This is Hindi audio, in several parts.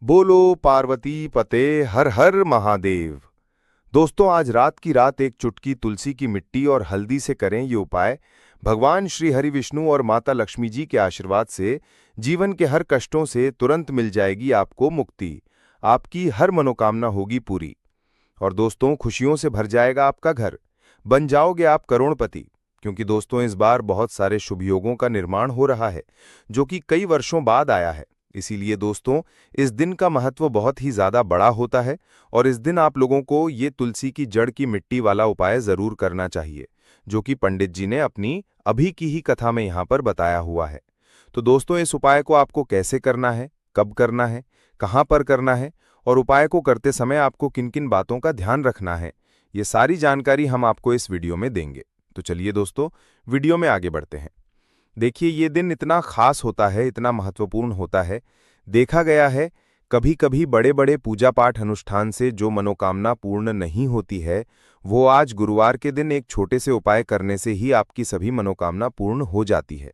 बोलो पार्वती पते हर हर महादेव। दोस्तों, आज रात की रात एक चुटकी तुलसी की मिट्टी और हल्दी से करें ये उपाय। भगवान श्री हरि विष्णु और माता लक्ष्मी जी के आशीर्वाद से जीवन के हर कष्टों से तुरंत मिल जाएगी आपको मुक्ति। आपकी हर मनोकामना होगी पूरी। और दोस्तों, खुशियों से भर जाएगा आपका घर। बन जाओगे आप करोड़पति। क्योंकि दोस्तों, इस बार बहुत सारे शुभ योगों का निर्माण हो रहा है, जो कि कई वर्षों बाद आया है। इसीलिए दोस्तों, इस दिन का महत्व बहुत ही ज्यादा बड़ा होता है। और इस दिन आप लोगों को ये तुलसी की जड़ की मिट्टी वाला उपाय जरूर करना चाहिए, जो कि पंडित जी ने अपनी अभी की ही कथा में यहाँ पर बताया हुआ है। तो दोस्तों, इस उपाय को आपको कैसे करना है, कब करना है, कहाँ पर करना है और उपाय को करते समय आपको किन किन बातों का ध्यान रखना है, ये सारी जानकारी हम आपको इस वीडियो में देंगे। तो चलिए दोस्तों, वीडियो में आगे बढ़ते हैं। देखिए, ये दिन इतना खास होता है, इतना महत्वपूर्ण होता है। देखा गया है, कभी कभी बड़े बड़े पूजा पाठ अनुष्ठान से जो मनोकामना पूर्ण नहीं होती है, वो आज गुरुवार के दिन एक छोटे से उपाय करने से ही आपकी सभी मनोकामना पूर्ण हो जाती है।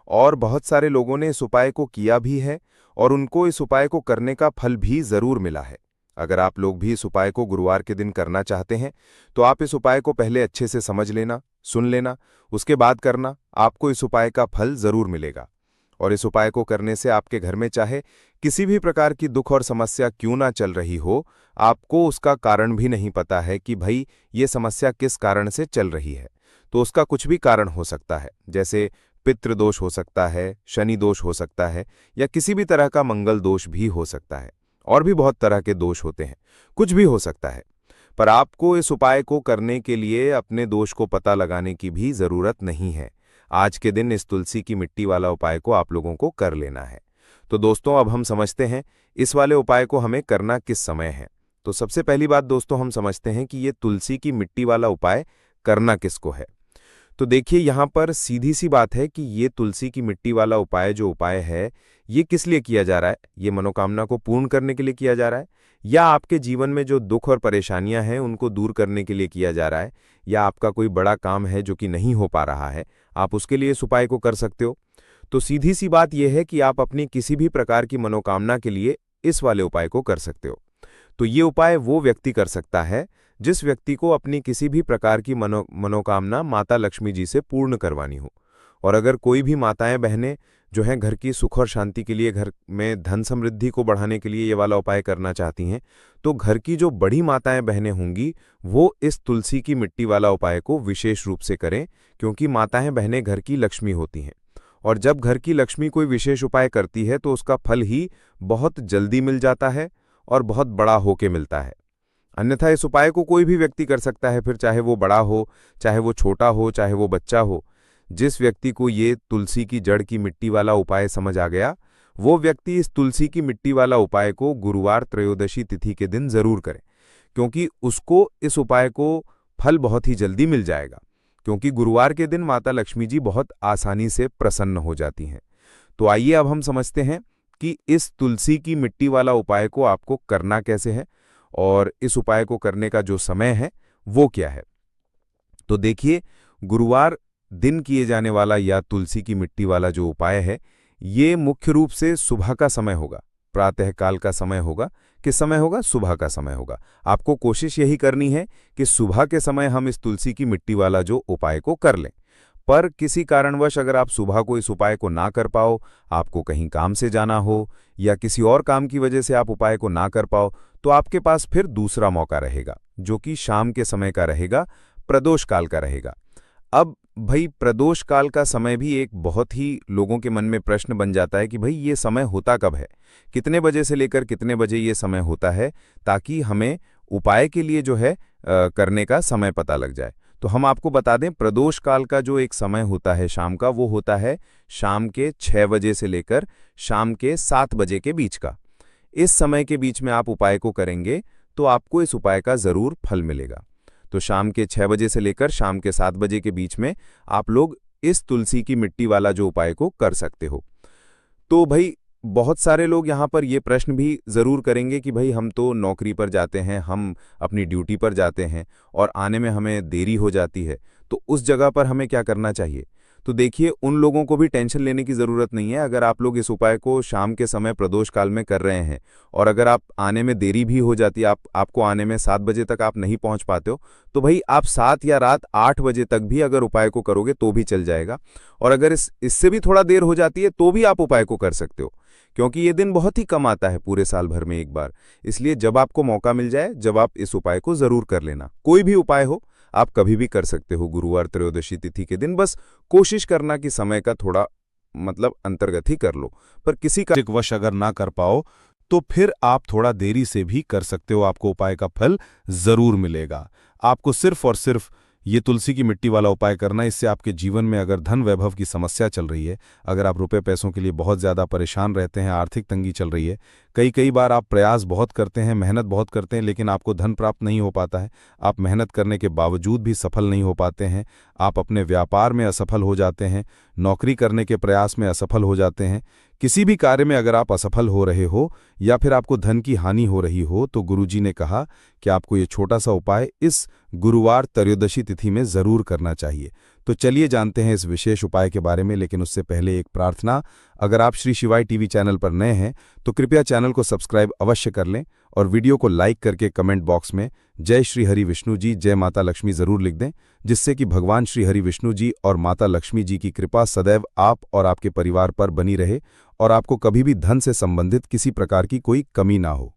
और बहुत सारे लोगों ने इस उपाय को किया भी है और उनको इस उपाय को करने का फल भी जरूर मिला है। अगर आप लोग भी इस उपाय को गुरुवार के दिन करना चाहते हैं, तो आप इस उपाय को पहले अच्छे से समझ लेना, सुन लेना, उसके बाद करना। आपको इस उपाय का फल जरूर मिलेगा। और इस उपाय को करने से आपके घर में चाहे किसी भी प्रकार की दुख और समस्या क्यों ना चल रही हो, आपको उसका कारण भी नहीं पता है कि भाई ये समस्या किस कारण से चल रही है, तो उसका कुछ भी कारण हो सकता है। जैसे पितृदोष हो सकता है, शनि दोष हो सकता है, या किसी भी तरह का मंगल दोष भी हो सकता है। और भी बहुत तरह के दोष होते हैं, कुछ भी हो सकता है। पर आपको इस उपाय को करने के लिए अपने दोष को पता लगाने की भी जरूरत नहीं है। आज के दिन इस तुलसी की मिट्टी वाला उपाय को आप लोगों को कर लेना है। तो दोस्तों, अब हम समझते हैं इस वाले उपाय को हमें करना किस समय है। तो सबसे पहली बात दोस्तों, हम समझते हैं कि ये तुलसी की मिट्टी वाला उपाय करना किसको है। तो देखिए, यहाँ पर सीधी सी बात है कि ये तुलसी की मिट्टी वाला उपाय जो उपाय है, ये किस लिए किया जा रहा है। ये मनोकामना को पूर्ण करने के लिए किया जा रहा है, या आपके जीवन में जो दुख और परेशानियां हैं उनको दूर करने के लिए किया जा रहा है, या आपका कोई बड़ा काम है जो कि नहीं हो पा रहा है, आप उसके लिए इस उपाय को कर सकते हो। तो सीधी सी बात यह है कि आप अपनी किसी भी प्रकार की मनोकामना के लिए इस वाले उपाय को कर सकते हो। तो ये उपाय वो व्यक्ति कर सकता है जिस व्यक्ति को अपनी किसी भी प्रकार की मनोकामना माता लक्ष्मी जी से पूर्ण करवानी हो। और अगर कोई भी माताएं बहनें जो हैं घर की सुख और शांति के लिए, घर में धन समृद्धि को बढ़ाने के लिए ये वाला उपाय करना चाहती हैं, तो घर की जो बड़ी माताएं बहनें होंगी वो इस तुलसी की मिट्टी वाला उपाय को विशेष रूप से करें। क्योंकि माताएं बहनें घर की लक्ष्मी होती हैं, और जब घर की लक्ष्मी कोई विशेष उपाय करती है तो उसका फल ही बहुत जल्दी मिल जाता है और बहुत बड़ा होके मिलता है। अन्यथा इस उपाय को कोई भी व्यक्ति कर सकता है, फिर चाहे वो बड़ा हो, चाहे वो छोटा हो, चाहे वो बच्चा हो। जिस व्यक्ति को ये तुलसी की जड़ की मिट्टी वाला उपाय समझ आ गया, वो व्यक्ति इस तुलसी की मिट्टी वाला उपाय को गुरुवार त्रयोदशी तिथि के दिन जरूर करे। क्योंकि उसको इस उपाय को फल बहुत ही जल्दी मिल जाएगा। क्योंकि गुरुवार के दिन माता लक्ष्मी जी बहुत आसानी से प्रसन्न हो जाती हैं। तो आइए अब हम समझते हैं कि इस तुलसी की मिट्टी वाला उपाय को आपको करना कैसे है और इस उपाय को करने का जो समय है वो क्या है। तो देखिए, गुरुवार दिन किए जाने वाला या तुलसी की मिट्टी वाला जो उपाय है, ये मुख्य रूप से सुबह का समय होगा, प्रातःकाल का समय होगा। किस समय होगा? सुबह का समय होगा। आपको कोशिश यही करनी है कि सुबह के समय हम इस तुलसी की मिट्टी वाला जो उपाय को कर लें। पर किसी कारणवश अगर आप सुबह को इस उपाय को ना कर पाओ, आपको कहीं काम से जाना हो या किसी और काम की वजह से आप उपाय को ना कर पाओ, तो आपके पास फिर दूसरा मौका रहेगा, जो कि शाम के समय का रहेगा, प्रदोष काल का रहेगा। अब भाई, प्रदोष काल का समय भी एक बहुत ही लोगों के मन में प्रश्न बन जाता है कि भाई ये समय होता कब है, कितने बजे से लेकर कितने बजे ये समय होता है, ताकि हमें उपाय के लिए जो है करने का समय पता लग जाए। तो हम आपको बता दें, प्रदोष काल का जो एक समय होता है शाम का, वो होता है शाम के 6 बजे से लेकर शाम के 7 बजे के बीच का। इस समय के बीच में आप उपाय को करेंगे तो आपको इस उपाय का जरूर फल मिलेगा। तो शाम के 6 बजे से लेकर शाम के 7 बजे के बीच में आप लोग इस तुलसी की मिट्टी वाला जो उपाय को कर सकते हो। तो भाई, बहुत सारे लोग यहाँ पर ये प्रश्न भी जरूर करेंगे कि भाई हम तो नौकरी पर जाते हैं, हम अपनी ड्यूटी पर जाते हैं और आने में हमें देरी हो जाती है, तो उस जगह पर हमें क्या करना चाहिए। तो देखिए उन लोगों को भी टेंशन लेने की ज़रूरत नहीं है। अगर आप लोग इस उपाय को शाम के समय प्रदोष काल में कर रहे हैं और अगर आप आने में देरी भी हो जाती है, आपको आने में 7 बजे तक आप नहीं पहुंच पाते हो, तो भाई आप 7 या रात 8 बजे तक भी अगर उपाय को करोगे तो भी चल जाएगा। और अगर इससे भी थोड़ा देर हो जाती है तो भी आप उपाय को कर सकते हो, क्योंकि ये दिन बहुत ही कम आता है पूरे साल भर में एक बार। इसलिए जब आपको मौका मिल जाए, जब आप इस उपाय को जरूर कर लेना। कोई भी उपाय हो, आप कभी भी कर सकते हो गुरुवार त्रयोदशी तिथि के दिन। बस कोशिश करना कि समय का थोड़ा अंतर्गत ही कर लो। पर किसी का वश अगर ना कर पाओ तो फिर आप थोड़ा देरी से भी कर सकते हो, आपको उपाय का फल जरूर मिलेगा। आपको सिर्फ और सिर्फ ये तुलसी की मिट्टी वाला उपाय करना। इससे आपके जीवन में अगर धन वैभव की समस्या चल रही है, अगर आप रुपए पैसों के लिए बहुत ज़्यादा परेशान रहते हैं, आर्थिक तंगी चल रही है, कई बार आप प्रयास बहुत करते हैं, मेहनत बहुत करते हैं, लेकिन आपको धन प्राप्त नहीं हो पाता है, आप मेहनत करने के बावजूद भी सफल नहीं हो पाते हैं, आप अपने व्यापार में असफल हो जाते हैं, नौकरी करने के प्रयास में असफल हो जाते हैं, किसी भी कार्य में अगर आप असफल हो रहे हो या फिर आपको धन की हानि हो रही हो, तो गुरुजी ने कहा कि आपको ये छोटा सा उपाय इस गुरुवार त्रयोदशी तिथि में जरूर करना चाहिए। तो चलिए जानते हैं इस विशेष उपाय के बारे में, लेकिन उससे पहले एक प्रार्थना। अगर आप श्री शिवाय टीवी चैनल पर नए हैं तो कृपया चैनल को सब्सक्राइब अवश्य कर लें और वीडियो को लाइक करके कमेंट बॉक्स में जय श्री हरि विष्णु जी, जय माता लक्ष्मी जरूर लिख दें, जिससे कि भगवान श्री हरि विष्णु जी और माता लक्ष्मी जी की कृपा सदैव आप और आपके परिवार पर बनी रहे और आपको कभी भी धन से संबंधित किसी प्रकार की कोई कमी ना हो।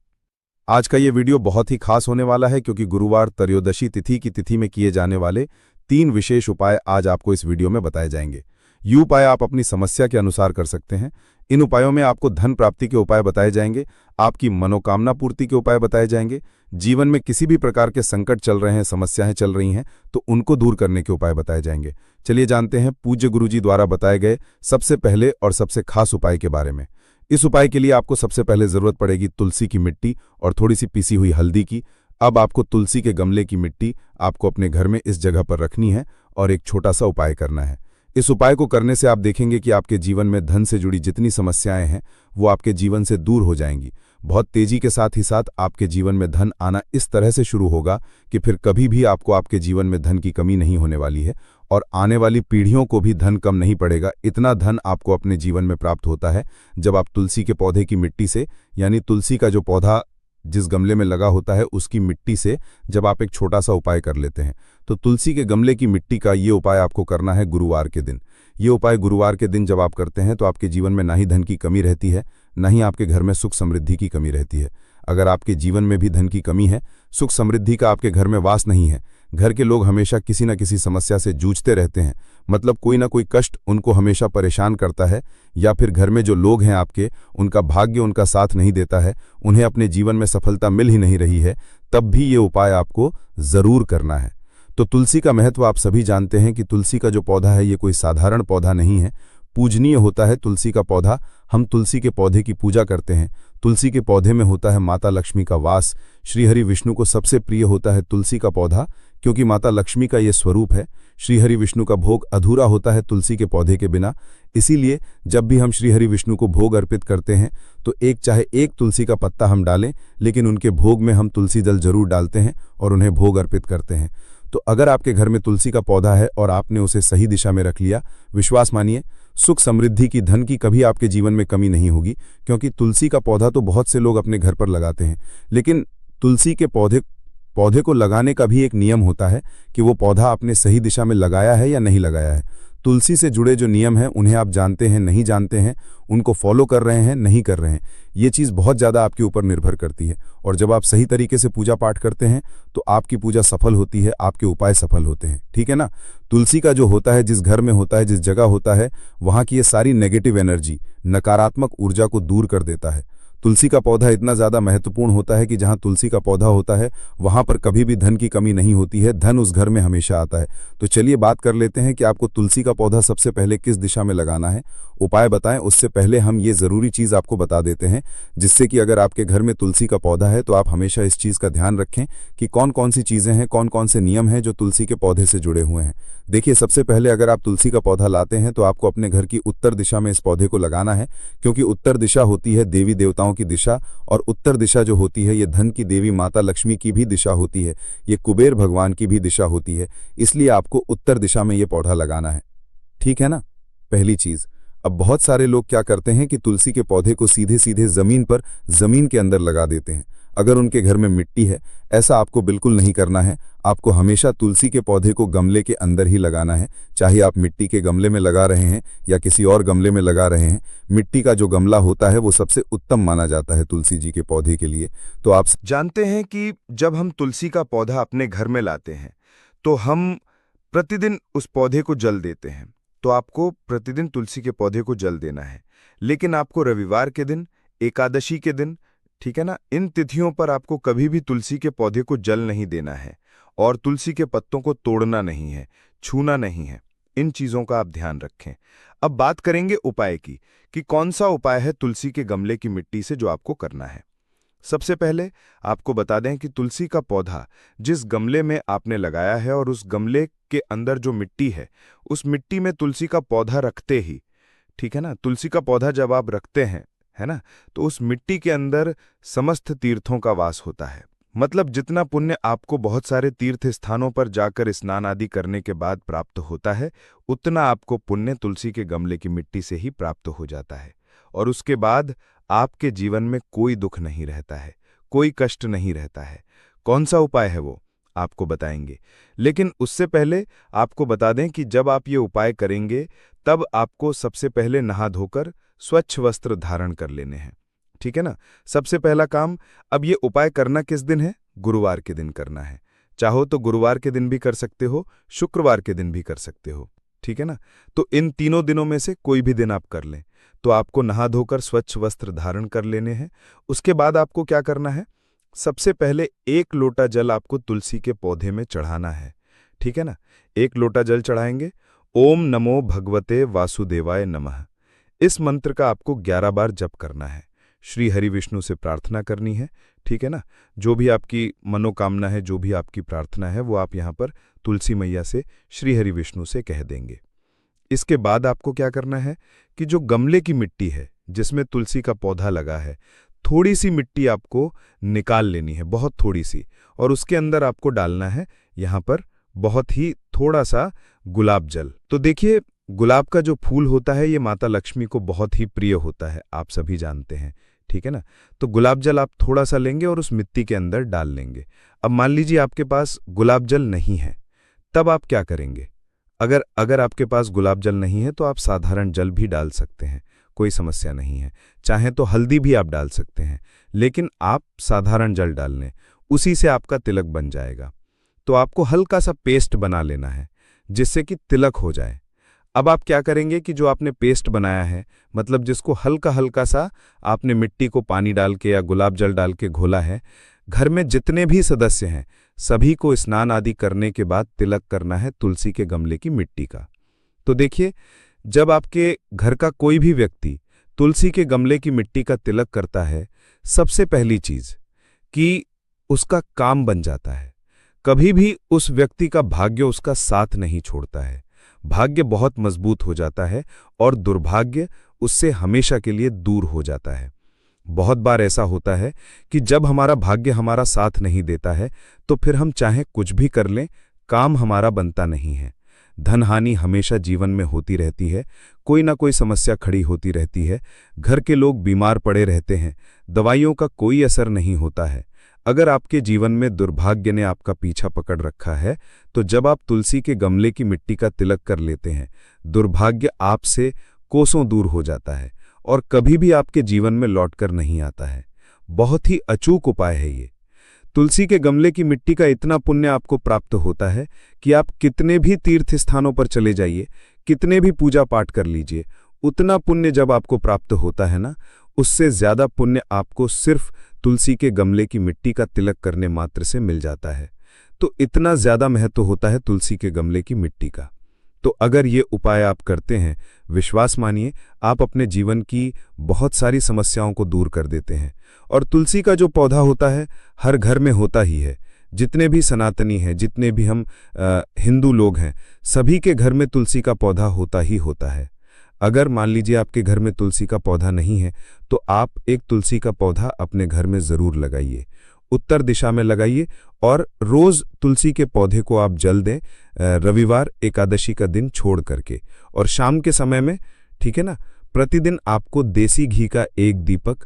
आज का ये वीडियो बहुत ही खास होने वाला है, क्योंकि गुरुवार त्रयोदशी तिथि की तिथि में किए जाने वाले 3 विशेष उपाय आज आपको इस वीडियो में बताए जाएंगे। ये उपाय आप अपनी समस्या के अनुसार कर सकते हैं। इन उपायों में आपको धन प्राप्ति के उपाय बताए जाएंगे, आपकी मनोकामना पूर्ति के उपाय बताए जाएंगे, जीवन में किसी भी प्रकार के संकट चल रहे हैं, समस्याएं चल रही हैं तो उनको दूर करने के उपाय बताए जाएंगे। चलिए जानते हैं पूज्य गुरुजी द्वारा बताए गए सबसे पहले और सबसे खास उपाय के बारे में। इस उपाय के लिए आपको सबसे पहले जरूरत पड़ेगी तुलसी की मिट्टी और थोड़ी सी पीसी हुई हल्दी की। अब आपको तुलसी के गमले की मिट्टी आपको अपने घर में इस जगह पर रखनी है और एक छोटा सा उपाय करना है। इस उपाय को करने से आप देखेंगे कि आपके जीवन में धन से जुड़ी जितनी समस्याएं हैं वो आपके जीवन से दूर हो जाएंगी। बहुत तेजी के साथ ही साथ आपके जीवन में धन आना इस तरह से शुरू होगा कि फिर कभी भी आपको आपके जीवन में धन की कमी नहीं होने वाली है और आने वाली पीढ़ियों को भी धन कम नहीं पड़ेगा। इतना धन आपको अपने जीवन में प्राप्त होता है जब आप तुलसी के पौधे की मिट्टी से, यानी तुलसी का जो पौधा जिस गमले में लगा होता है उसकी मिट्टी से जब आप एक छोटा सा उपाय कर लेते हैं। तो तुलसी के गमले की मिट्टी का ये उपाय आपको करना है गुरुवार के दिन। ये उपाय गुरुवार के दिन जब आप करते हैं तो आपके जीवन में ना ही धन की कमी रहती है, ना ही आपके घर में सुख समृद्धि की कमी रहती है। अगर आपके जीवन में भी धन की कमी है, सुख समृद्धि का आपके घर में वास नहीं है, घर के लोग हमेशा किसी न किसी समस्या से जूझते रहते हैं, मतलब कोई ना कोई कष्ट उनको हमेशा परेशान करता है, या फिर घर में जो लोग हैं आपके, उनका भाग्य उनका साथ नहीं देता है, उन्हें अपने जीवन में सफलता मिल ही नहीं रही है, तब भी ये उपाय आपको जरूर करना है। तो तुलसी का महत्व आप सभी जानते हैं कि तुलसी का जो पौधा है ये कोई साधारण पौधा नहीं है, पूजनीय होता है तुलसी का पौधा। हम तुलसी के पौधे की पूजा करते हैं। तुलसी के पौधे में होता है माता लक्ष्मी का वास। श्रीहरि विष्णु को सबसे प्रिय होता है तुलसी का पौधा, क्योंकि माता लक्ष्मी का ये स्वरूप है। श्रीहरि विष्णु का भोग अधूरा होता है तुलसी के पौधे के बिना। इसीलिए जब भी हम श्रीहरि विष्णु को भोग अर्पित करते हैं तो चाहे एक तुलसी का पत्ता हम डालें, लेकिन उनके भोग में हम तुलसी दल जरूर डालते हैं और उन्हें भोग अर्पित करते हैं। तो अगर आपके घर में तुलसी का पौधा है और आपने उसे सही दिशा में रख लिया, विश्वास मानिए सुख समृद्धि की, धन की कभी आपके जीवन में कमी नहीं होगी। क्योंकि तुलसी का पौधा तो बहुत से लोग अपने घर पर लगाते हैं, लेकिन तुलसी के पौधे को लगाने का भी एक नियम होता है कि वो पौधा आपने सही दिशा में लगाया है या नहीं लगाया है। तुलसी से जुड़े जो नियम हैं उन्हें आप जानते हैं, नहीं जानते हैं, उनको फॉलो कर रहे हैं, नहीं कर रहे हैं, ये चीज़ बहुत ज़्यादा आपके ऊपर निर्भर करती है। और जब आप सही तरीके से पूजा पाठ करते हैं तो आपकी पूजा सफल होती है, आपके उपाय सफल होते हैं। ठीक है ना। तुलसी का जो होता है, जिस घर में होता है, जिस जगह होता है, वहाँ की ये सारी नेगेटिव एनर्जी, नकारात्मक ऊर्जा को दूर कर देता है। तुलसी का पौधा इतना ज़्यादा महत्वपूर्ण होता है कि जहाँ तुलसी का पौधा होता है वहाँ पर कभी भी धन की कमी नहीं होती है, धन उस घर में हमेशा आता है। तो चलिए बात कर लेते हैं कि आपको तुलसी का पौधा सबसे पहले किस दिशा में लगाना है। उपाय बताएं उससे पहले हम ये ज़रूरी चीज़ आपको बता देते हैं, जिससे कि अगर आपके घर में तुलसी का पौधा है तो आप हमेशा इस चीज़ का ध्यान रखें कि कौन कौन सी चीज़ें हैं, कौन कौन से नियम हैं जो तुलसी के पौधे से जुड़े हुए हैं। देखिए, सबसे पहले अगर आप तुलसी का पौधा लाते हैं तो आपको अपने घर की उत्तर दिशा में इस पौधे को लगाना है, क्योंकि उत्तर दिशा होती है देवी देवताओं की दिशा, और उत्तर दिशा जो होती है ये धन की देवी माता लक्ष्मी की भी दिशा होती है, ये कुबेर भगवान की भी दिशा होती है। इसलिए आपको उत्तर दिशा में ये पौधा लगाना है। ठीक है ना? पहली चीज। अब बहुत सारे लोग क्या करते हैं कि तुलसी के पौधे को सीधे सीधे जमीन के अंदर लगा देते हैं। अगर उनके घर में मिट्टी है, ऐसा आपको बिल्कुल नहीं करना है। आपको हमेशा तुलसी के पौधे को गमले के अंदर ही लगाना है। चाहे आप मिट्टी के गमले में लगा रहे हैं या किसी और गमले में लगा रहे हैं, मिट्टी का जो गमला होता है वो सबसे उत्तम माना जाता है तुलसी जी के पौधे के लिए। तो आप जानते हैं कि जब हम तुलसी का पौधा अपने घर में लाते हैं तो हम प्रतिदिन उस पौधे को जल देते हैं। तो आपको प्रतिदिन तुलसी के पौधे को जल देना है, लेकिन आपको रविवार के दिन, एकादशी के दिन, ठीक है ना, इन तिथियों पर आपको कभी भी तुलसी के पौधे को जल नहीं देना है और तुलसी के पत्तों को तोड़ना नहीं है, छूना नहीं है। इन चीजों का आप ध्यान रखें। अब बात करेंगे उपाय की कि कौन सा उपाय है तुलसी के गमले की मिट्टी से जो आपको करना है। सबसे पहले आपको बता दें कि तुलसी का पौधा जिस गमले में आपने लगाया है और उस गमले के अंदर जो मिट्टी है, उस मिट्टी में तुलसी का पौधा रखते ही, ठीक है ना, तुलसी का पौधा जब आप रखते हैं, है ना, तो उस मिट्टी के अंदर समस्त तीर्थों का वास होता है। मतलब जितना पुण्य आपको बहुत सारे तीर्थ स्थानों पर जाकर स्नान आदि करने के बाद प्राप्त होता है, उतना आपको पुण्य तुलसी के गमले की मिट्टी से ही प्राप्त हो जाता है। और उसके बाद आपके जीवन में कोई दुख नहीं रहता है, कोई कष्ट नहीं रहता है। कौन सा उपाय है वो आपको बताएंगे, लेकिन उससे पहले आपको बता दें कि जब आप ये उपाय करेंगे तब आपको सबसे पहले नहा धोकर स्वच्छ वस्त्र धारण कर लेने हैं, ठीक है ना। सबसे पहला काम, अब ये उपाय करना किस दिन है? गुरुवार के दिन करना है। चाहो तो गुरुवार के दिन भी कर सकते हो, शुक्रवार के दिन भी कर सकते हो, ठीक है ना। तो इन तीनों दिनों में से कोई भी दिन आप कर लें। तो आपको नहा धोकर स्वच्छ वस्त्र धारण कर लेने हैं। उसके बाद आपको क्या करना है? सबसे पहले 1 लोटा जल आपको तुलसी के पौधे में चढ़ाना है, ठीक है ना। 1 लोटा जल चढ़ाएंगे। ओम नमो भगवते वासुदेवाय नमः, इस मंत्र का आपको 11 बार जप करना है। श्री हरि विष्णु से प्रार्थना करनी है, ठीक है ना। जो भी आपकी मनोकामना है, जो भी आपकी प्रार्थना है, वो आप यहाँ पर तुलसी मैया से, श्री हरि विष्णु से कह देंगे। इसके बाद आपको क्या करना है कि जो गमले की मिट्टी है जिसमें तुलसी का पौधा लगा है, थोड़ी सी मिट्टी आपको निकाल लेनी है, बहुत थोड़ी सी, और उसके अंदर आपको डालना है यहाँ पर बहुत ही थोड़ा सा गुलाब जल। तो देखिए, गुलाब का जो फूल होता है ये माता लक्ष्मी को बहुत ही प्रिय होता है, आप सभी जानते हैं, ठीक है ना। तो गुलाब जल आप थोड़ा सा लेंगे और उस मिट्टी के अंदर डाल लेंगे। अब मान लीजिए आपके पास गुलाब जल नहीं है, तब आप क्या करेंगे? अगर आपके पास गुलाब जल नहीं है तो आप साधारण जल भी डाल सकते हैं, कोई समस्या नहीं है। चाहे तो हल्दी भी आप डाल सकते हैं, लेकिन आप साधारण जल डाल लें, उसी से आपका तिलक बन जाएगा। तो आपको हल्का सा पेस्ट बना लेना है जिससे कि तिलक हो जाए। अब आप क्या करेंगे कि जो आपने पेस्ट बनाया है, मतलब जिसको हल्का हल्का सा आपने मिट्टी को पानी डाल के या गुलाब जल डाल के घोला है, घर में जितने भी सदस्य हैं सभी को स्नान आदि करने के बाद तिलक करना है तुलसी के गमले की मिट्टी का। तो देखिए, जब आपके घर का कोई भी व्यक्ति तुलसी के गमले की मिट्टी का तिलक करता है, सबसे पहली चीज कि उसका काम बन जाता है। कभी भी उस व्यक्ति का भाग्य उसका साथ नहीं छोड़ता है, भाग्य बहुत मजबूत हो जाता है और दुर्भाग्य उससे हमेशा के लिए दूर हो जाता है। बहुत बार ऐसा होता है कि जब हमारा भाग्य हमारा साथ नहीं देता है तो फिर हम चाहे कुछ भी कर लें, काम हमारा बनता नहीं है। धन हानि हमेशा जीवन में होती रहती है, कोई ना कोई समस्या खड़ी होती रहती है, घर के लोग बीमार पड़े रहते हैं, दवाइयों का कोई असर नहीं होता है। अगर आपके जीवन में दुर्भाग्य ने आपका पीछा पकड़ रखा है तो जब आप तुलसी के गमले की मिट्टी का तिलक कर लेते हैं, दुर्भाग्य आपसे कोसों दूर हो जाता है और कभी भी आपके जीवन में लौटकर नहीं आता है। बहुत ही अचूक उपाय है ये। तुलसी के गमले की मिट्टी का इतना पुण्य आपको प्राप्त होता है कि आप कितने भी तीर्थ स्थानों पर चले जाइए, कितने भी पूजा पाठ कर लीजिए, उतना पुण्य जब आपको प्राप्त होता है ना, उससे ज्यादा पुण्य आपको सिर्फ तुलसी के गमले की मिट्टी का तिलक करने मात्र से मिल जाता है। तो इतना ज्यादा महत्व होता है तुलसी के गमले की मिट्टी का। तो अगर ये उपाय आप करते हैं, विश्वास मानिए आप अपने जीवन की बहुत सारी समस्याओं को दूर कर देते हैं। और तुलसी का जो पौधा होता है हर घर में होता ही है। जितने भी सनातनी हैं, जितने भी हम हिंदू लोग हैं, सभी के घर में तुलसी का पौधा होता ही होता है। अगर मान लीजिए आपके घर में तुलसी का पौधा नहीं है तो आप एक तुलसी का पौधा अपने घर में ज़रूर लगाइए। उत्तर दिशा में लगाइए और रोज तुलसी के पौधे को आप जल दें, रविवार एकादशी का दिन छोड़ करके। और शाम के समय में, ठीक है ना, प्रतिदिन आपको देसी घी का एक दीपक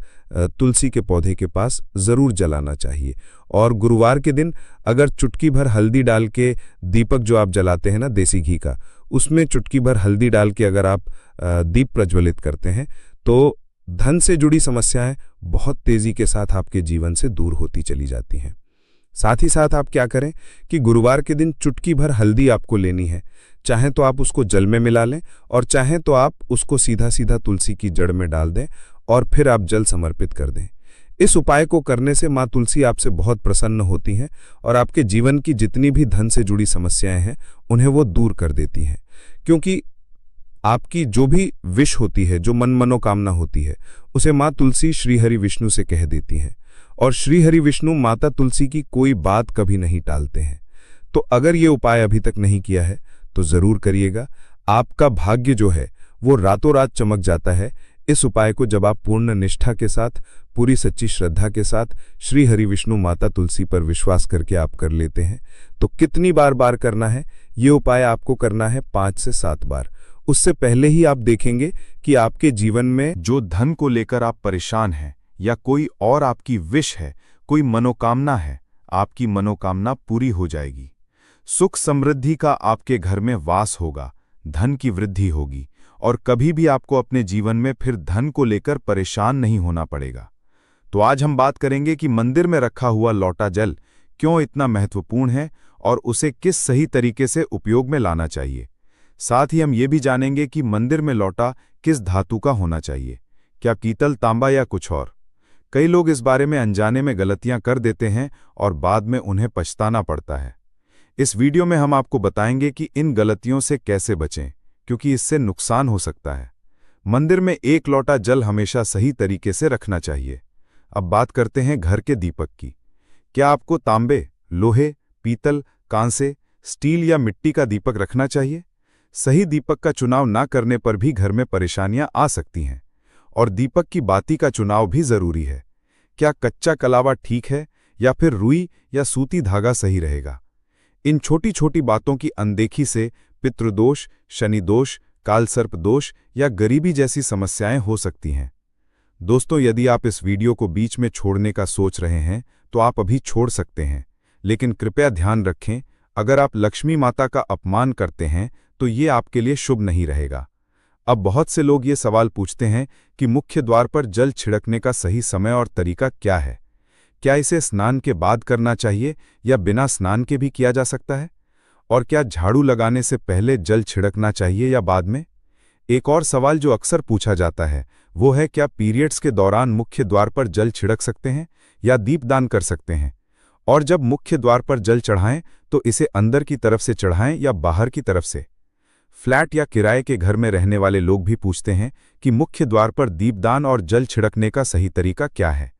तुलसी के पौधे के पास जरूर जलाना चाहिए। और गुरुवार के दिन अगर चुटकी भर हल्दी डाल के दीपक जो आप जलाते हैं ना देसी घी का, उसमें चुटकी भर हल्दी डाल के अगर आप दीप प्रज्वलित करते हैं तो धन से जुड़ी समस्याएं बहुत तेजी के साथ आपके जीवन से दूर होती चली जाती हैं। साथ ही साथ आप क्या करें कि गुरुवार के दिन चुटकी भर हल्दी आपको लेनी है। चाहें तो आप उसको जल में मिला लें और चाहें तो आप उसको सीधा सीधा तुलसी की जड़ में डाल दें और फिर आप जल समर्पित कर दें। इस उपाय को करने से माँ तुलसी आपसे बहुत प्रसन्न होती हैं और आपके जीवन की जितनी भी धन से जुड़ी समस्याएं हैं उन्हें वो दूर कर देती हैं। क्योंकि आपकी जो भी विश होती है, जो मनोकामना होती है, उसे माँ तुलसी श्री हरि विष्णु से कह देती हैं और श्री हरि विष्णु माता तुलसी की कोई बात कभी नहीं टालते हैं। तो अगर ये उपाय अभी तक नहीं किया है तो जरूर करिएगा। आपका भाग्य जो है वो रातों रात चमक जाता है। इस उपाय को जब आप पूर्ण निष्ठा के साथ, पूरी सच्ची श्रद्धा के साथ श्री हरि विष्णु माता तुलसी पर विश्वास करके आप कर लेते हैं तो कितनी बार करना है ये उपाय आपको करना है 5 से 7 बार। उससे पहले ही आप देखेंगे कि आपके जीवन में जो धन को लेकर आप परेशान हैं या कोई और आपकी विश है, कोई मनोकामना है, आपकी मनोकामना पूरी हो जाएगी। सुख समृद्धि का आपके घर में वास होगा, धन की वृद्धि होगी और कभी भी आपको अपने जीवन में फिर धन को लेकर परेशान नहीं होना पड़ेगा। तो आज हम बात करेंगे कि मंदिर में रखा हुआ लौटा जल क्यों इतना महत्वपूर्ण है और उसे किस सही तरीके से उपयोग में लाना चाहिए। साथ ही हम ये भी जानेंगे कि मंदिर में लौटा किस धातु का होना चाहिए, क्या पीतल, तांबा या कुछ और। कई लोग इस बारे में अनजाने में गलतियां कर देते हैं और बाद में उन्हें पछताना पड़ता है। इस वीडियो में हम आपको बताएंगे कि इन गलतियों से कैसे बचें, क्योंकि इससे नुकसान हो सकता है। मंदिर में एक लौटा जल हमेशा सही तरीके से रखना चाहिए। अब बात करते हैं घर के दीपक की। क्या आपको तांबे, लोहे, पीतल, कांसे, स्टील या मिट्टी का दीपक रखना चाहिए? सही दीपक का चुनाव ना करने पर भी घर में परेशानियां आ सकती हैं और दीपक की बाती का चुनाव भी जरूरी है। क्या कच्चा कलावा ठीक है या फिर रुई या सूती धागा सही रहेगा? इन छोटी छोटी बातों की अनदेखी से पितृदोष, शनि दोष, कालसर्प दोष या गरीबी जैसी समस्याएं हो सकती हैं। दोस्तों, यदि आप इस वीडियो को बीच में छोड़ने का सोच रहे हैं तो आप अभी छोड़ सकते हैं, लेकिन कृपया ध्यान रखें, अगर आप लक्ष्मी माता का अपमान करते हैं तो ये आपके लिए शुभ नहीं रहेगा। अब बहुत से लोग ये सवाल पूछते हैं कि मुख्य द्वार पर जल छिड़कने का सही समय और तरीका क्या है? क्या इसे स्नान के बाद करना चाहिए या बिना स्नान के भी किया जा सकता है? और क्या झाड़ू लगाने से पहले जल छिड़कना चाहिए या बाद में? एक और सवाल जो अक्सर पूछा जाता है वो है, क्या पीरियड्स के दौरान मुख्य द्वार पर जल छिड़क सकते हैं या दीपदान कर सकते हैं? और जब मुख्य द्वार पर जल चढ़ाएं तो इसे अंदर की तरफ से चढ़ाएं या बाहर की तरफ से? फ्लैट या किराए के घर में रहने वाले लोग भी पूछते हैं कि मुख्य द्वार पर दीपदान और जल छिड़कने का सही तरीका क्या है।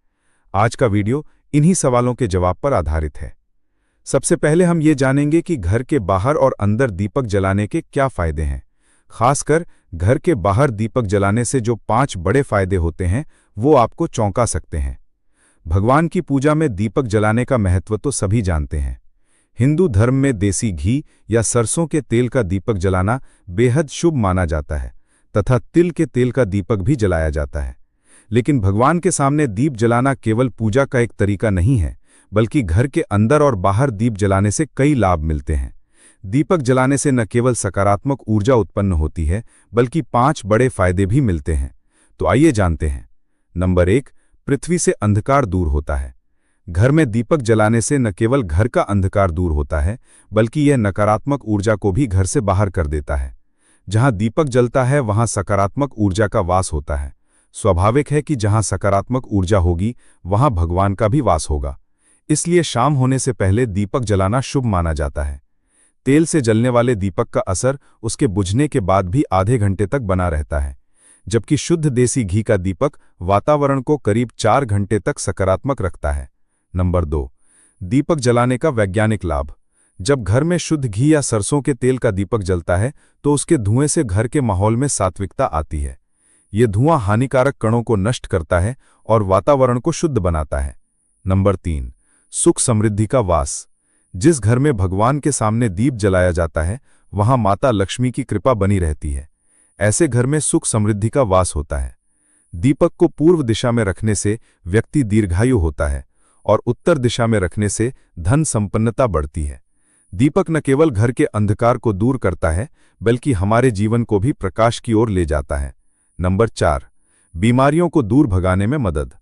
आज का वीडियो इन्हीं सवालों के जवाब पर आधारित है। सबसे पहले हम ये जानेंगे कि घर के बाहर और अंदर दीपक जलाने के क्या फायदे हैं। खासकर घर के बाहर दीपक जलाने से जो 5 बड़े फायदे होते हैं वो आपको चौंका सकते हैं। भगवान की पूजा में दीपक जलाने का महत्व तो सभी जानते हैं। हिंदू धर्म में देसी घी या सरसों के तेल का दीपक जलाना बेहद शुभ माना जाता है तथा तिल के तेल का दीपक भी जलाया जाता है। लेकिन भगवान के सामने दीप जलाना केवल पूजा का एक तरीका नहीं है, बल्कि घर के अंदर और बाहर दीप जलाने से कई लाभ मिलते हैं। दीपक जलाने से न केवल सकारात्मक ऊर्जा उत्पन्न होती है, बल्कि 5 बड़े फायदे भी मिलते हैं। तो आइए जानते हैं। नंबर 1, पृथ्वी से अंधकार दूर होता है। घर में दीपक जलाने से न केवल घर का अंधकार दूर होता है, बल्कि यह नकारात्मक ऊर्जा को भी घर से बाहर कर देता है। जहां दीपक जलता है वहां सकारात्मक ऊर्जा का वास होता है। स्वाभाविक है कि जहां सकारात्मक ऊर्जा होगी वहां भगवान का भी वास होगा। इसलिए शाम होने से पहले दीपक जलाना शुभ माना जाता है। तेल से जलने वाले दीपक का असर उसके बुझने के बाद भी आधे घंटे तक बना रहता है, जबकि शुद्ध देसी घी का दीपक वातावरण को करीब 4 घंटे तक सकारात्मक रखता है। नंबर 2, दीपक जलाने का वैज्ञानिक लाभ। जब घर में शुद्ध घी या सरसों के तेल का दीपक जलता है तो उसके धुएं से घर के माहौल में सात्विकता आती है। ये धुआं हानिकारक कणों को नष्ट करता है और वातावरण को शुद्ध बनाता है। नंबर 3, सुख समृद्धि का वास। जिस घर में भगवान के सामने दीप जलाया जाता है वहां माता लक्ष्मी की कृपा बनी रहती है। ऐसे घर में सुख समृद्धि का वास होता है। दीपक को पूर्व दिशा में रखने से व्यक्ति दीर्घायु होता है और उत्तर दिशा में रखने से धन संपन्नता बढ़ती है। दीपक न केवल घर के अंधकार को दूर करता है बल्कि हमारे जीवन को भी प्रकाश की ओर ले जाता है। नंबर 4, बीमारियों को दूर भगाने में मदद।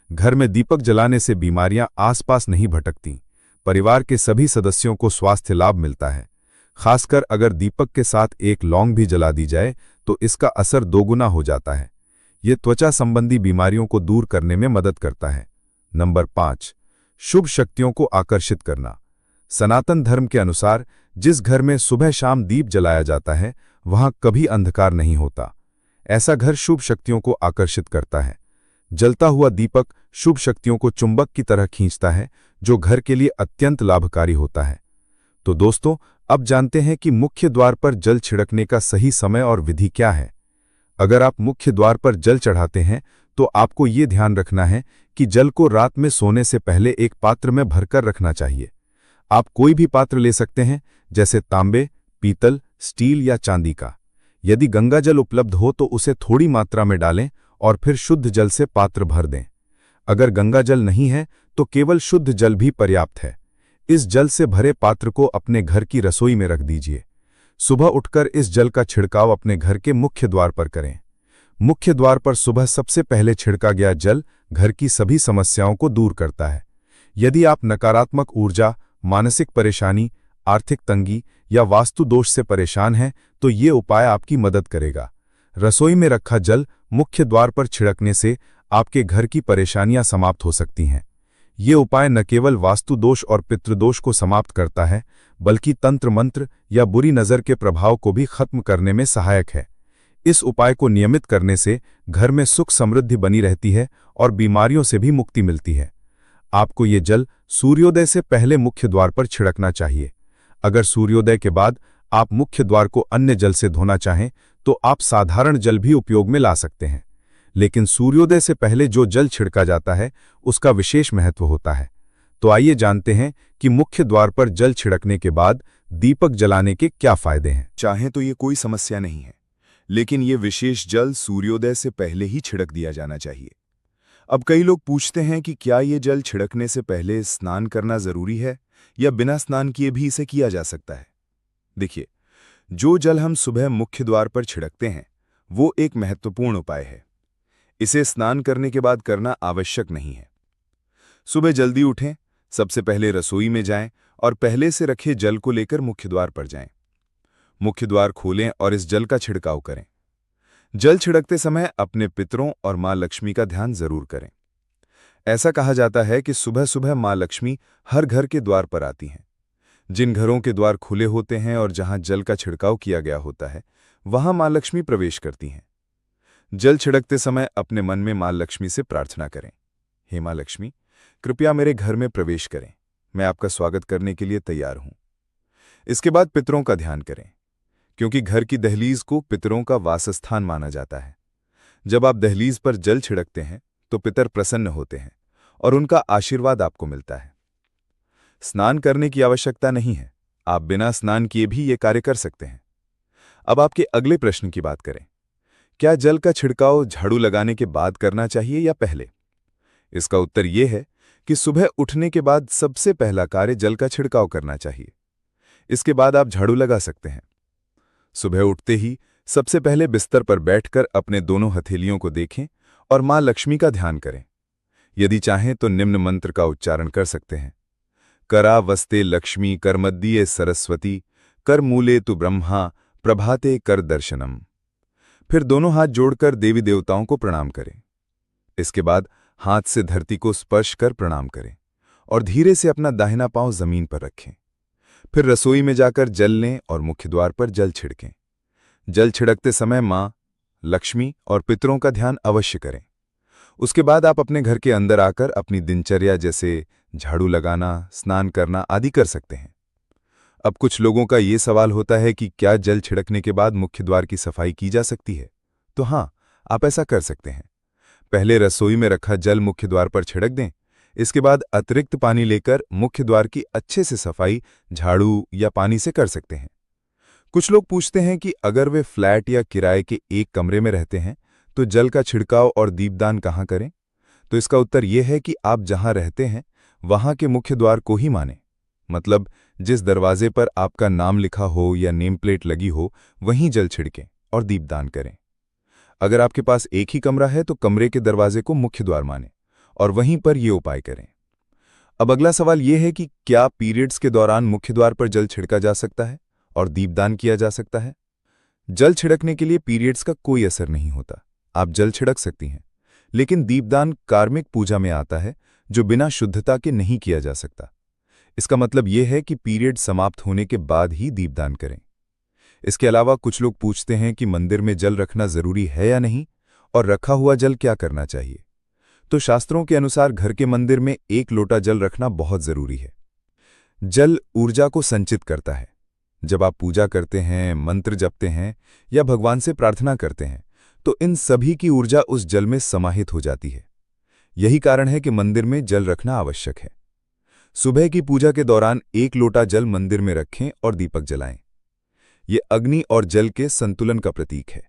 घर में दीपक जलाने से बीमारियां आसपास नहीं भटकती। परिवार के सभी सदस्यों को स्वास्थ्य लाभ मिलता है। खासकर अगर दीपक के साथ एक लौंग भी जला दी जाए तो इसका असर दोगुना हो जाता है। ये त्वचा संबंधी बीमारियों को दूर करने में मदद करता है। नंबर 5, शुभ शक्तियों को आकर्षित करना। सनातन धर्म के अनुसार जिस घर में सुबह शाम दीप जलाया जाता है वहां कभी अंधकार नहीं होता। ऐसा घर शुभ शक्तियों को आकर्षित करता है। जलता हुआ दीपक शुभ शक्तियों को चुंबक की तरह खींचता है, जो घर के लिए अत्यंत लाभकारी होता है। तो दोस्तों, अब जानते हैं कि मुख्य द्वार पर जल छिड़कने का सही समय और विधि क्या है। अगर आप मुख्य द्वार पर जल चढ़ाते हैं तो आपको ये ध्यान रखना है कि जल को रात में सोने से पहले एक पात्र में भरकर रखना चाहिए। आप कोई भी पात्र ले सकते हैं, जैसे तांबे, पीतल, स्टील या चांदी का। यदि गंगा जल उपलब्ध हो तो उसे थोड़ी मात्रा में डालें और फिर शुद्ध जल से पात्र भर दें। अगर गंगा जल नहीं है तो केवल शुद्ध जल भी पर्याप्त है। इस जल से भरे पात्र को अपने घर की रसोई में रख दीजिए। सुबह उठकर इस जल का छिड़काव अपने घर के मुख्य द्वार पर करें। मुख्य द्वार पर सुबह सबसे पहले छिड़का गया जल घर की सभी समस्याओं को दूर करता है। यदि आप नकारात्मक ऊर्जा, मानसिक परेशानी, आर्थिक तंगी या वास्तु दोष से परेशान हैं तो ये उपाय आपकी मदद करेगा। रसोई में रखा जल मुख्य द्वार पर छिड़कने से आपके घर की परेशानियां समाप्त हो सकती हैं। ये उपाय न केवल वास्तु दोष और पितृदोष को समाप्त करता है बल्कि तंत्र मंत्र या बुरी नज़र के प्रभाव को भी खत्म करने में सहायक है। इस उपाय को नियमित करने से घर में सुख समृद्धि बनी रहती है और बीमारियों से भी मुक्ति मिलती है। आपको ये जल सूर्योदय से पहले मुख्य द्वार पर छिड़कना चाहिए। अगर सूर्योदय के बाद आप मुख्य द्वार को अन्य जल से धोना चाहें तो आप साधारण जल भी उपयोग में ला सकते हैं, लेकिन सूर्योदय से पहले जो जल छिड़का जाता है उसका विशेष महत्व होता है। तो आइए जानते हैं कि मुख्य द्वार पर जल छिड़कने के बाद दीपक जलाने के क्या फायदे हैं। चाहें तो ये कोई समस्या नहीं है, लेकिन ये विशेष जल सूर्योदय से पहले ही छिड़क दिया जाना चाहिए। अब कई लोग पूछते हैं कि क्या ये जल छिड़कने से पहले स्नान करना जरूरी है या बिना स्नान किए भी इसे किया जा सकता है। देखिए, जो जल हम सुबह मुख्य द्वार पर छिड़कते हैं वो एक महत्वपूर्ण उपाय है। इसे स्नान करने के बाद करना आवश्यक नहीं है। सुबह जल्दी उठें, सबसे पहले रसोई में जाएं और पहले से रखे जल को लेकर मुख्य द्वार पर जाएं। मुख्य द्वार खोलें और इस जल का छिड़काव करें। जल छिड़कते समय अपने पितरों और मां लक्ष्मी का ध्यान जरूर करें। ऐसा कहा जाता है कि सुबह सुबह मां लक्ष्मी हर घर के द्वार पर आती हैं। जिन घरों के द्वार खुले होते हैं और जहां जल का छिड़काव किया गया होता है वहां मां लक्ष्मी प्रवेश करती हैं। जल छिड़कते समय अपने मन में मां लक्ष्मी से प्रार्थना करें, हे मां लक्ष्मी, कृपया मेरे घर में प्रवेश करें, मैं आपका स्वागत करने के लिए तैयार हूं। इसके बाद पितरों का ध्यान करें, क्योंकि घर की दहलीज को पितरों का वासस्थान माना जाता है। जब आप दहलीज पर जल छिड़कते हैं तो पितर प्रसन्न होते हैं और उनका आशीर्वाद आपको मिलता है। स्नान करने की आवश्यकता नहीं है, आप बिना स्नान किए भी ये कार्य कर सकते हैं। अब आपके अगले प्रश्न की बात करें, क्या जल का छिड़काव झाड़ू लगाने के बाद करना चाहिए या पहले? इसका उत्तर यह है कि सुबह उठने के बाद सबसे पहला कार्य जल का छिड़काव करना चाहिए। इसके बाद आप झाड़ू लगा सकते हैं। सुबह उठते ही सबसे पहले बिस्तर पर बैठकर अपने दोनों हथेलियों को देखें और मां लक्ष्मी का ध्यान करें। यदि चाहें तो निम्न मंत्र का उच्चारण कर सकते हैं। करा वस्ते लक्ष्मी करमद्दीये सरस्वती कर मूले तु ब्रह्मा प्रभाते कर दर्शनम। फिर दोनों हाथ जोड़कर देवी देवताओं को प्रणाम करें। इसके बाद हाथ से धरती को स्पर्श कर प्रणाम करें और धीरे से अपना दाहिना पांव जमीन पर रखें। फिर रसोई में जाकर जल लें और मुख्य द्वार पर जल छिड़कें। जल छिड़कते समय मां लक्ष्मी और पितरों का ध्यान अवश्य करें। उसके बाद आप अपने घर के अंदर आकर अपनी दिनचर्या जैसे झाड़ू लगाना, स्नान करना आदि कर सकते हैं। अब कुछ लोगों का ये सवाल होता है कि क्या जल छिड़कने के बाद मुख्य द्वार की सफाई की जा सकती है? तो हाँ, आप ऐसा कर सकते हैं। पहले रसोई में रखा जल मुख्य द्वार पर छिड़क दें। इसके बाद अतिरिक्त पानी लेकर मुख्य द्वार की अच्छे से सफाई झाड़ू या पानी से कर सकते हैं। कुछ लोग पूछते हैं कि अगर वे फ्लैट या किराए के एक कमरे में रहते हैं तो जल का छिड़काव और दीपदान कहाँ करें? तो इसका उत्तर यह है कि आप जहां रहते हैं वहां के मुख्य द्वार को ही मानें। मतलब जिस दरवाजे पर आपका नाम लिखा हो या नेम प्लेट लगी हो वहीं जल छिड़कें और दीपदान करें। अगर आपके पास एक ही कमरा है तो कमरे के दरवाजे को मुख्य द्वार मानें और वहीं पर ये उपाय करें। अब अगला सवाल यह है कि क्या पीरियड्स के दौरान मुख्य द्वार पर जल छिड़का जा सकता है और दीपदान किया जा सकता है? जल छिड़कने के लिए पीरियड्स का कोई असर नहीं होता। आप जल छिड़क सकती हैं, लेकिन दीपदान कार्मिक पूजा में आता है जो बिना शुद्धता के नहीं किया जा सकता। इसका मतलब यह है कि पीरियड समाप्त होने के बाद ही दीपदान करें। इसके अलावा कुछ लोग पूछते हैं कि मंदिर में जल रखना जरूरी है या नहीं और रखा हुआ जल क्या करना चाहिए। तो शास्त्रों के अनुसार घर के मंदिर में 1 लोटा जल रखना बहुत जरूरी है। जल ऊर्जा को संचित करता है। जब आप पूजा करते हैं, मंत्र जपते हैं या भगवान से प्रार्थना करते हैं तो इन सभी की ऊर्जा उस जल में समाहित हो जाती है। यही कारण है कि मंदिर में जल रखना आवश्यक है। सुबह की पूजा के दौरान 1 लोटा जल मंदिर में रखें और दीपक जलाएं। ये अग्नि और जल के संतुलन का प्रतीक है।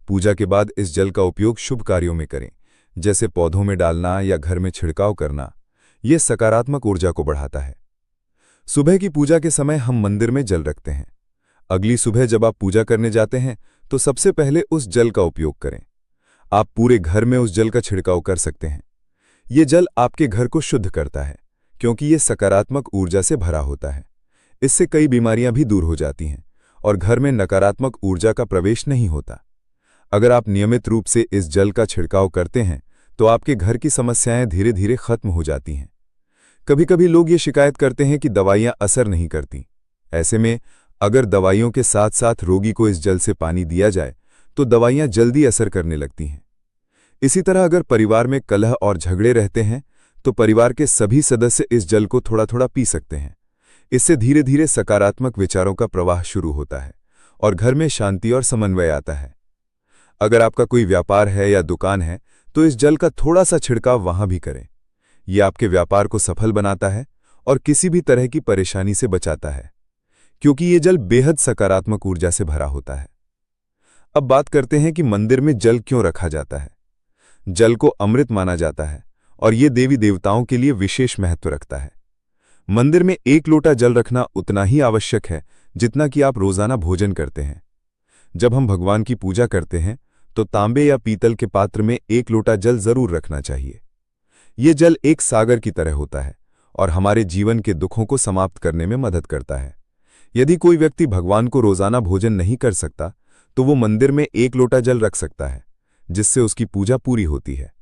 पूजा के बाद इस जल का उपयोग शुभ कार्यों में करें, जैसे पौधों में डालना या घर में छिड़काव करना। यह सकारात्मक ऊर्जा को बढ़ाता है। सुबह की पूजा के समय हम मंदिर में जल रखते हैं। अगली सुबह जब आप पूजा करने जाते हैं तो सबसे पहले उस जल का उपयोग करें। आप पूरे घर में उस जल का छिड़काव कर सकते हैं। ये जल आपके घर को शुद्ध करता है क्योंकि ये सकारात्मक ऊर्जा से भरा होता है। इससे कई बीमारियां भी दूर हो जाती हैं और घर में नकारात्मक ऊर्जा का प्रवेश नहीं होता। अगर आप नियमित रूप से इस जल का छिड़काव करते हैं तो आपके घर की समस्याएं धीरे धीरे खत्म हो जाती हैं। कभी कभी लोग ये शिकायत करते हैं कि दवाइयां असर नहीं करती। ऐसे में अगर दवाइयों के साथ साथ रोगी को इस जल से पानी दिया जाए तो दवाइयां जल्दी असर करने लगती हैं। इसी तरह अगर परिवार में कलह और झगड़े रहते हैं तो परिवार के सभी सदस्य इस जल को थोड़ा थोड़ा पी सकते हैं। इससे धीरे धीरे सकारात्मक विचारों का प्रवाह शुरू होता है और घर में शांति और समन्वय आता है। अगर आपका कोई व्यापार है या दुकान है तो इस जल का थोड़ा सा छिड़काव वहां भी करें। यह आपके व्यापार को सफल बनाता है और किसी भी तरह की परेशानी से बचाता है, क्योंकि ये जल बेहद सकारात्मक ऊर्जा से भरा होता है। अब बात करते हैं कि मंदिर में जल क्यों रखा जाता है। जल को अमृत माना जाता है और ये देवी देवताओं के लिए विशेष महत्व रखता है। मंदिर में 1 लोटा जल रखना उतना ही आवश्यक है जितना कि आप रोजाना भोजन करते हैं। जब हम भगवान की पूजा करते हैं तो तांबे या पीतल के पात्र में 1 लोटा जल जरूर रखना चाहिए। ये जल एक सागर की तरह होता है और हमारे जीवन के दुखों को समाप्त करने में मदद करता है। यदि कोई व्यक्ति भगवान को रोजाना भोजन नहीं कर सकता तो वो मंदिर में 1 लोटा जल रख सकता है, जिससे उसकी पूजा पूरी होती है,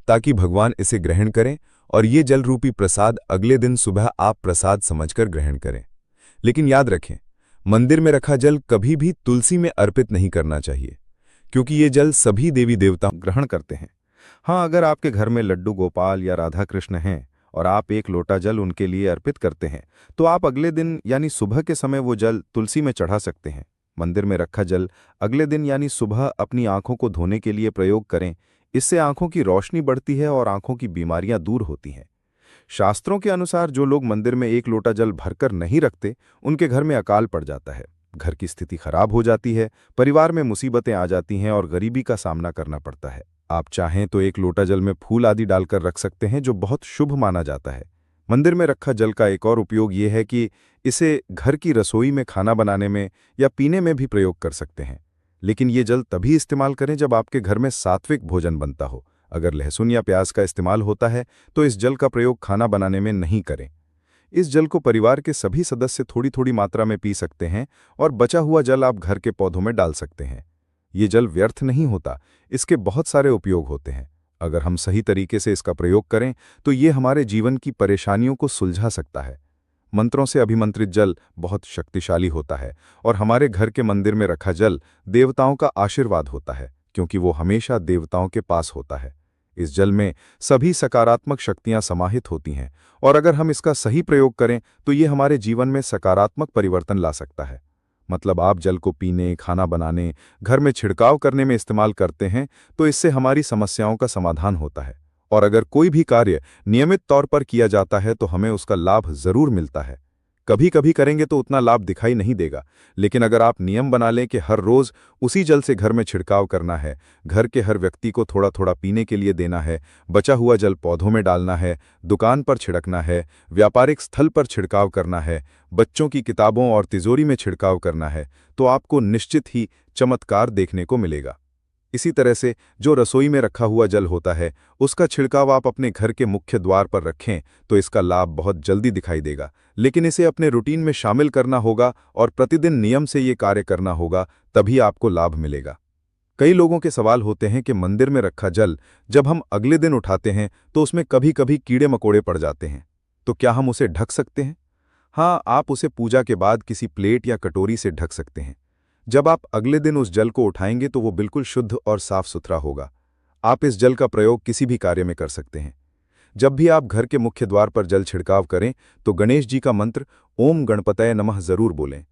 ताकि भगवान इसे ग्रहण करें और ये जल रूपी प्रसाद अगले दिन सुबह आप प्रसाद समझकर ग्रहण करें। लेकिन याद रखें, मंदिर में रखा जल कभी भी तुलसी में अर्पित नहीं करना चाहिए, क्योंकि ये जल सभी देवी देवता ग्रहण करते हैं। हाँ, अगर आपके घर में लड्डू गोपाल या राधा कृष्ण हैं और आप 1 लोटा जल उनके लिए अर्पित करते हैं तो आप अगले दिन यानी सुबह के समय वो जल तुलसी में चढ़ा सकते हैं। मंदिर में रखा जल अगले दिन यानी सुबह अपनी आंखों को धोने के लिए प्रयोग करें। इससे आंखों की रोशनी बढ़ती है और आंखों की बीमारियां दूर होती हैं। शास्त्रों के अनुसार जो लोग मंदिर में 1 लोटा जल भरकर नहीं रखते उनके घर में अकाल पड़ जाता है, घर की स्थिति खराब हो जाती है, परिवार में मुसीबतें आ जाती हैं और गरीबी का सामना करना पड़ता है। आप चाहें तो 1 लोटा जल में फूल आदि डालकर रख सकते हैं, जो बहुत शुभ माना जाता है। मंदिर में रखा जल का एक और उपयोग ये है कि इसे घर की रसोई में खाना बनाने में या पीने में भी प्रयोग कर सकते हैं। लेकिन ये जल तभी इस्तेमाल करें जब आपके घर में सात्विक भोजन बनता हो। अगर लहसुन या प्याज का इस्तेमाल होता है तो इस जल का प्रयोग खाना बनाने में नहीं करें। इस जल को परिवार के सभी सदस्य थोड़ी थोड़ी मात्रा में पी सकते हैं और बचा हुआ जल आप घर के पौधों में डाल सकते हैं। ये जल व्यर्थ नहीं होता, इसके बहुत सारे उपयोग होते हैं। अगर हम सही तरीके से इसका प्रयोग करें तो ये हमारे जीवन की परेशानियों को सुलझा सकता है। मंत्रों से अभिमंत्रित जल बहुत शक्तिशाली होता है और हमारे घर के मंदिर में रखा जल देवताओं का आशीर्वाद होता है, क्योंकि वो हमेशा देवताओं के पास होता है। इस जल में सभी सकारात्मक शक्तियां समाहित होती हैं और अगर हम इसका सही प्रयोग करें तो ये हमारे जीवन में सकारात्मक परिवर्तन ला सकता है। मतलब आप जल को पीने, खाना बनाने, घर में छिड़काव करने में इस्तेमाल करते हैं तो इससे हमारी समस्याओं का समाधान होता है और अगर कोई भी कार्य नियमित तौर पर किया जाता है तो हमें उसका लाभ जरूर मिलता है। कभी कभी करेंगे तो उतना लाभ दिखाई नहीं देगा, लेकिन अगर आप नियम बना लें कि हर रोज उसी जल से घर में छिड़काव करना है, घर के हर व्यक्ति को थोड़ा थोड़ा पीने के लिए देना है, बचा हुआ जल पौधों में डालना है, दुकान पर छिड़कना है, व्यापारिक स्थल पर छिड़काव करना है, बच्चों की किताबों और तिजोरी में छिड़काव करना है, तो आपको निश्चित ही चमत्कार देखने को मिलेगा। इसी तरह से जो रसोई में रखा हुआ जल होता है, उसका छिड़काव आप अपने घर के मुख्य द्वार पर रखें तो इसका लाभ बहुत जल्दी दिखाई देगा, लेकिन इसे अपने रूटीन में शामिल करना होगा और प्रतिदिन नियम से ये कार्य करना होगा, तभी आपको लाभ मिलेगा। कई लोगों के सवाल होते हैं कि मंदिर में रखा जल जब हम अगले दिन उठाते हैं तो उसमें कभी कभी कीड़े मकोड़े पड़ जाते हैं, तो क्या हम उसे ढक सकते हैं? हाँ, आप उसे पूजा के बाद किसी प्लेट या कटोरी से ढक सकते हैं। जब आप अगले दिन उस जल को उठाएंगे तो वो बिल्कुल शुद्ध और साफ सुथरा होगा। आप इस जल का प्रयोग किसी भी कार्य में कर सकते हैं। जब भी आप घर के मुख्य द्वार पर जल छिड़काव करें तो गणेश जी का मंत्र ओम गणपतये नमः जरूर बोलें।